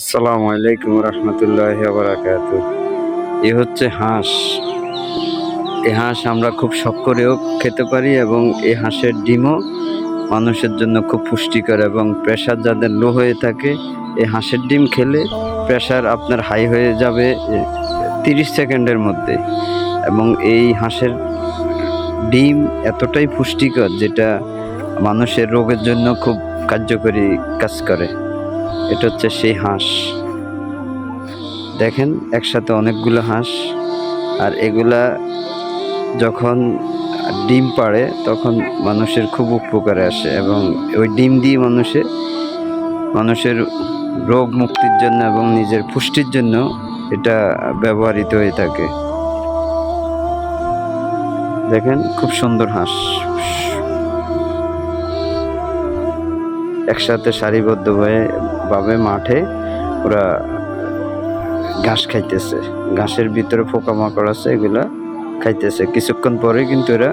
আসসালামু আলাইকুম রহমতুল্লাহি ওয়া বারাকাতুহু। এ হচ্ছে হাঁস। এই হাঁস আমরা খুব শখ করেও খেতে পারি এবং এই হাঁসের ডিমও মানুষের জন্য খুব পুষ্টিকর এবং প্রেশার যাদের লো হয়ে থাকে এই হাঁসের ডিম খেলে প্রেশার আপনার হাই হয়ে যাবে 30 সেকেন্ডের মধ্যে। এবং এই হাঁসের ডিম এতটাই পুষ্টিকর যেটা মানুষের রোগের জন্য খুব কার্যকরী কাজ করে। এটা হচ্ছে সেই হাঁস। দেখেন একসাথে অনেকগুলো হাঁস, আর এগুলা যখন ডিম পাড়ে তখন মানুষের খুব উপকারে আসে এবং ওই ডিম দিয়ে মানুষের রোগ মুক্তির জন্য এবং নিজের পুষ্টির জন্য এটা ব্যবহৃত হয়ে থাকে। দেখেন খুব সুন্দর হাঁস একসাথে সারিবদ্ধভাবে মাঠে ওরা ঘাস খাইতেছে। ঘাসের ভিতরে পোকামাকড় আছে, এগুলা খাইতেছে। কিছুক্ষণ পরে কিন্তু এরা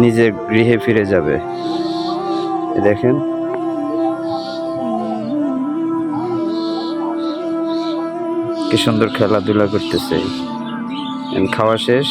নিজের গৃহে ফিরে যাবে। দেখেন কি সুন্দর খেলাধুলা করতেছে। খাওয়া শেষ।